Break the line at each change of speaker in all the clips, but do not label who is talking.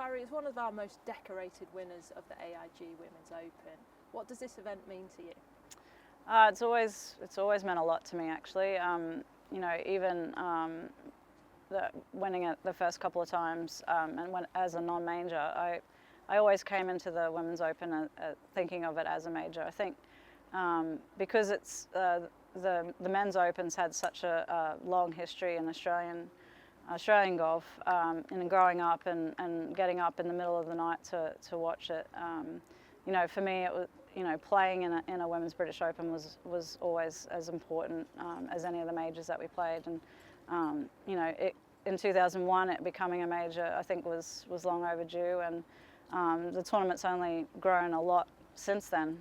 Karrie is one of our most decorated winners of the AIG Women's Open. What does this event mean to you?
It's always meant a lot to me, actually. You know, even winning it the first couple of times, and as a non-major, I always came into the Women's Open thinking of it as a major. I think because it's the Men's Open's had such a long history in Australian golf, and growing up and getting up in the middle of the night to watch it. You know, for me, it was, you know, playing in a Women's British Open was always as important as any of the majors that we played. And you know, in 2001, it becoming a major, I think was long overdue, and the tournament's only grown a lot since then.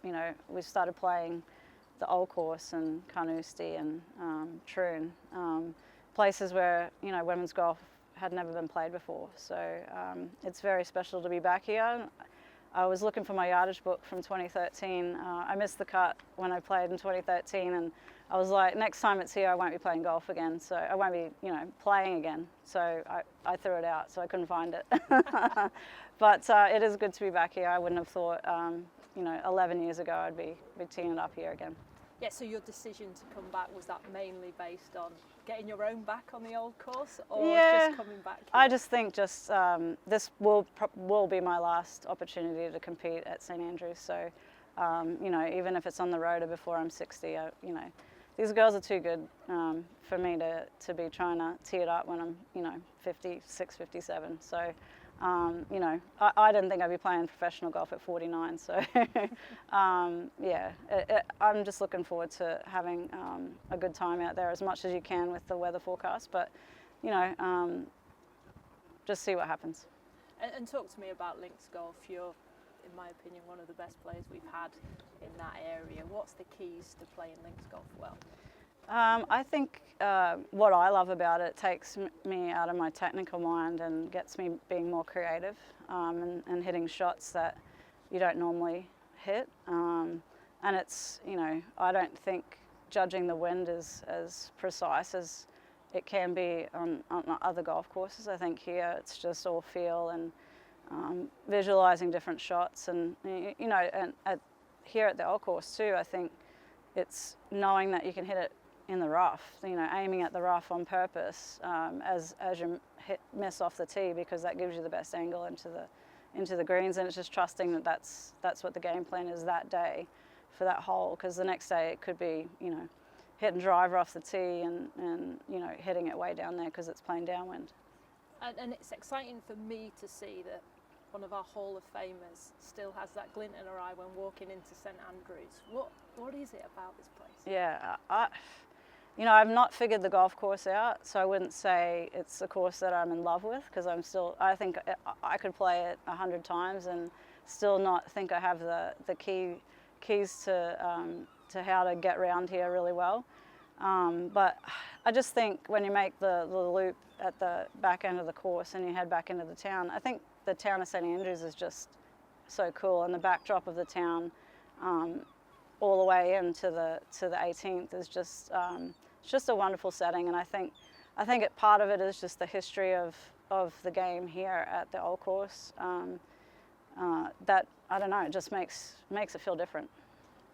You know, we started playing the Old Course and Carnoustie and Troon, places where, you know, women's golf had never been played before. So it's very special to be back here. I was looking for my yardage book from 2013. I missed the cut when I played in 2013, and I was like, next time it's here, I won't be playing golf again. So I won't be, you know, playing again. So I threw it out, so I couldn't find it. But it is good to be back here. I wouldn't have thought, you know, 11 years ago I'd be teeing it up here again.
Yeah, so your decision to come back, was that mainly based on getting your own back on the Old Course, or just coming back here?
I just think this will be my last opportunity to compete at St Andrews. So, you know, even if it's on the road or before I'm 60, you know, these girls are too good for me to be trying to tee it up when I'm, you know, 56, 57. So, you know, I didn't think I'd be playing professional golf at 49. So, yeah, I'm just looking forward to having a good time out there as much as you can with the weather forecast. But, you know, just see what happens.
And talk to me about links golf. You're, in my opinion, one of the best players we've had in that area. What's the keys to playing links golf well?
I think what I love about it takes me out of my technical mind and gets me being more creative and hitting shots that you don't normally hit. And it's, you know, I don't think judging the wind is as precise as it can be on other golf courses. I think here it's just all feel and visualizing different shots. And, you know, and here at the Old Course too, I think it's knowing that you can hit it in the rough, you know, aiming at the rough on purpose as you miss off the tee, because that gives you the best angle into the greens, and it's just trusting that that's what the game plan is that day for that hole, because the next day it could be, you know, hit and driver off the tee and you know, hitting it way down there because it's playing downwind.
And it's exciting for me to see that one of our Hall of Famers still has that glint in her eye when walking into St Andrews. What is it about this place?
Yeah, you know, I've not figured the golf course out, so I wouldn't say it's a course that I'm in love with, because I think I could play it 100 times and still not think I have the keys to how to get around here really well. But I just think when you make the loop at the back end of the course and you head back into the town, I think the town of St Andrews is just so cool, and the backdrop of the town all the way into the 18th is just it's just a wonderful setting. And I think part of it is just the history of the game here at the Old Course. That, I don't know, it just makes it feel different.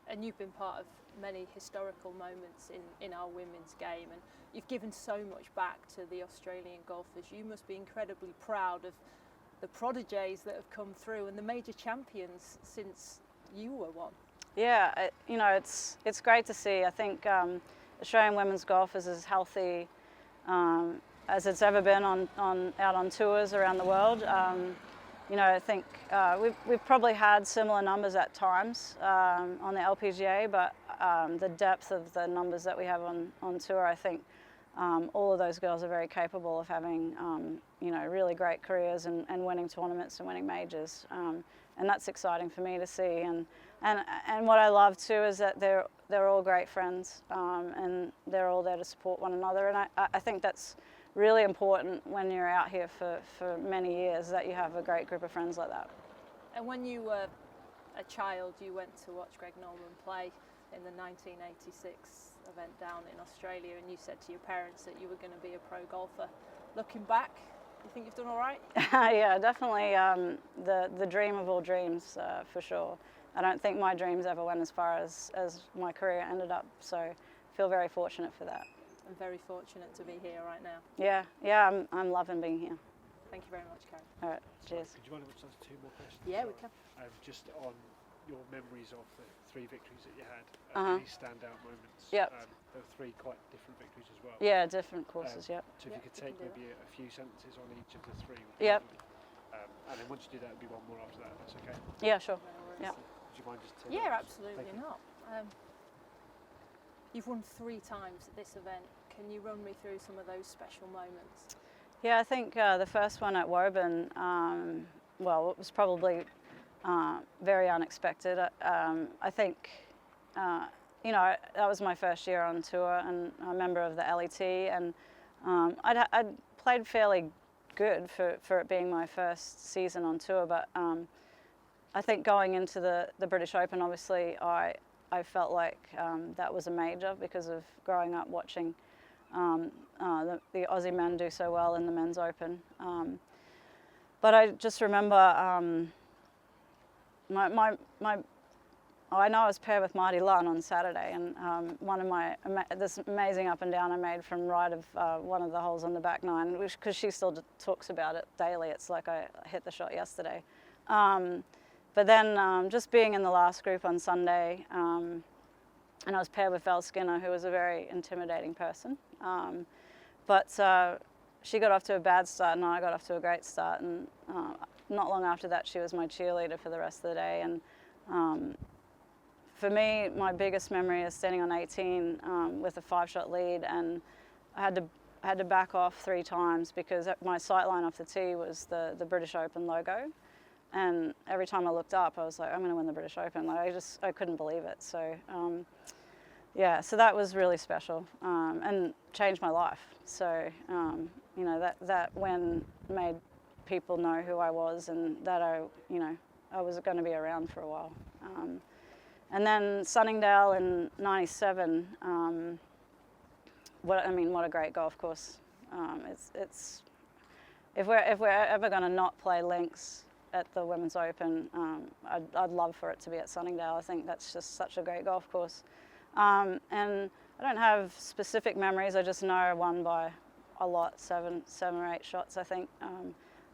And you've been part of many historical moments in our women's game, and you've given so much back to the Australian golfers. You must be incredibly proud of the prodigies that have come through and the major champions since you were one.
Yeah, you know, it's great to see. I think Australian women's golf is as healthy as it's ever been out on tours around the world. You know, I think we've probably had similar numbers at times on the LPGA, but the depth of the numbers that we have on tour, I think all of those girls are very capable of having you know, really great careers and winning tournaments and winning majors. And that's exciting for me to see. And what I love too is that they're all great friends, and they're all there to support one another. And I think that's really important when you're out here for many years, that you have a great group of friends like that.
And when you were a child, you went to watch Greg Norman play in the 1986 event down in Australia, and you said to your parents that you were going to be a pro golfer. Looking back, You think you've done all right?
Yeah, definitely the dream of all dreams, for sure. I don't think my dreams ever went as far as my career ended up, so I feel very fortunate for that.
I'm very fortunate to be here right now.
Yeah, I'm loving being here.
Thank you very much, Karrie.
All right, cheers.
Do you mind if I ask 2 more questions?
Yeah, we can.
Just on your memories of the 3 victories that you had, any standout moments?
Yep.
There were 3 quite different victories as well.
Yeah, different courses, yep.
So if you could take maybe a few sentences on each of the 3.
Yep.
And then once you do that, there'll be one more after that, if that's okay.
Yeah, sure.
No worries.
Yeah.
Would you mind just
Yeah, absolutely
Thank you.
not. You've won 3 times at this event. Can you run me through some of those special moments?
Yeah, I think the first one at Woburn, well, it was probably very unexpected. I think, you know, that was my first year on tour and a member of the LET, and I'd played fairly good for it being my first season on tour, but I think going into the British Open, obviously, I felt like that was a major because of growing up watching the Aussie men do so well in the men's open. But I just remember I know I was paired with Marty Lunn on Saturday, and one of this amazing up and down I made from right of one of the holes on the back 9, because she still talks about it daily. It's like I hit the shot yesterday. But then just being in the last group on Sunday, and I was paired with Val Skinner, who was a very intimidating person. But she got off to a bad start and I got off to a great start. And not long after that, she was my cheerleader for the rest of the day. And for me, my biggest memory is standing on 18 with a 5-shot lead, and I had to back off 3 times because my sight line off the tee was the British Open logo. And every time I looked up, I was like, I'm going to win the British Open. Like, I couldn't believe it. So, yeah, so that was really special and changed my life. So, you know, that win made people know who I was and that I was going to be around for a while. And then Sunningdale in '97. What a great golf course. It's if we're ever going to not play links at the Women's Open, I'd love for it to be at Sunningdale. I think that's just such a great golf course. And I don't have specific memories. I just know I won by a lot, 7 or 8 shots, I think.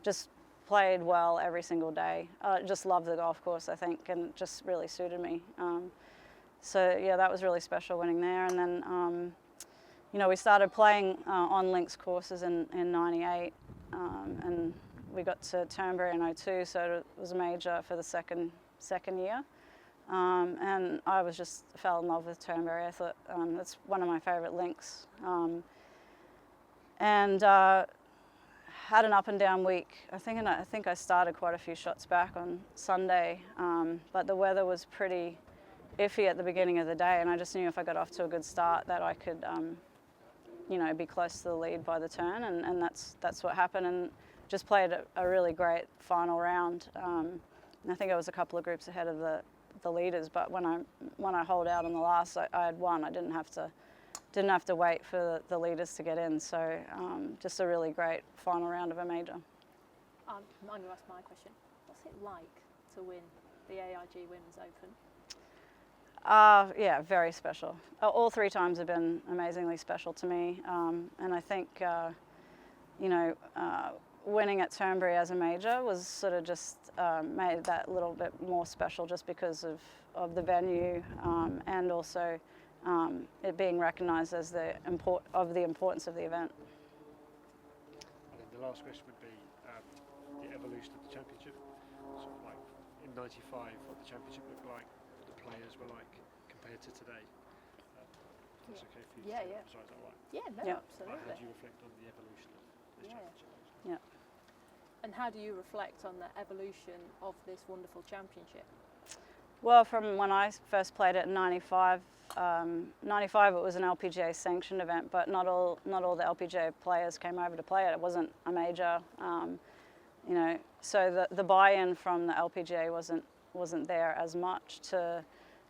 Just played well every single day. Just loved the golf course, I think, and just really suited me. So yeah, that was really special winning there. And then, you know, we started playing on links courses in '98, and we got to Turnberry in '02, so it was a major for the second year. And I fell in love with Turnberry. I thought that's one of my favourite links. And had an up and down week. I think I started quite a few shots back on Sunday, but the weather was pretty iffy at the beginning of the day, and I just knew if I got off to a good start that I could, you know, be close to the lead by the turn, and that's what happened. And just played a really great final round. And I think I was a couple of groups ahead of the leaders, but when I holed out on the last, I had won. I didn't have to wait for the leaders to get in. So just a really great final round of a major.
I'm going to ask my question. What's it like to win the AIG Women's Open?
Yeah, very special. All 3 times have been amazingly special to me, and I think you know, winning at Turnberry as a major was sort of just made that a little bit more special just because of the venue, and also it being recognised as the importance of the event.
And then the last question would be the evolution of the championship. Sort of like in '95, what the championship looked like, what the players were like compared to today. That's okay for you.
Yeah.
Sorry, is that right?
Yeah, no,
Yeah.
absolutely.
How do you reflect on the evolution of this championship?
Yeah.
And how do you reflect on the evolution of this wonderful championship?
Well, from when I first played it in '95, '95 it was an LPGA sanctioned event, but not all the LPGA players came over to play it. It wasn't a major, you know. So the buy-in from the LPGA wasn't there as much. To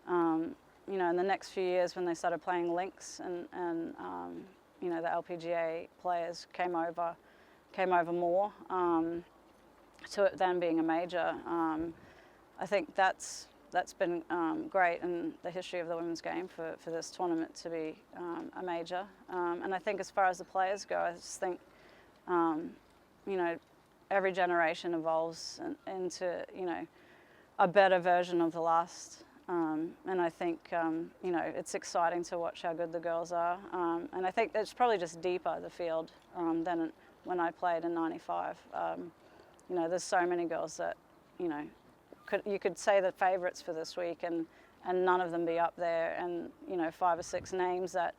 you know, in the next few years when they started playing links and you know, the LPGA players came over. came over more to it than being a major. I think that's been great in the history of the women's game for this tournament to be a major. And I think as far as the players go, I just think, you know, every generation evolves into, you know, a better version of the last. And I think, you know, it's exciting to watch how good the girls are. And I think it's probably just deeper, the field, than when I played in '95. You know, there's so many girls that, you know, you could say the favourites for this week and none of them be up there, and, you know, 5 or 6 names that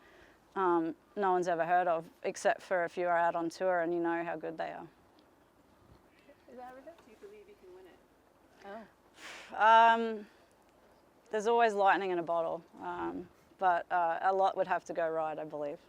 no one's ever heard of, except for if you're out on tour and you know how good they are.
Is that everything?
Do you believe you can win it?
Oh.
There's always lightning in a bottle, but a lot would have to go right, I believe.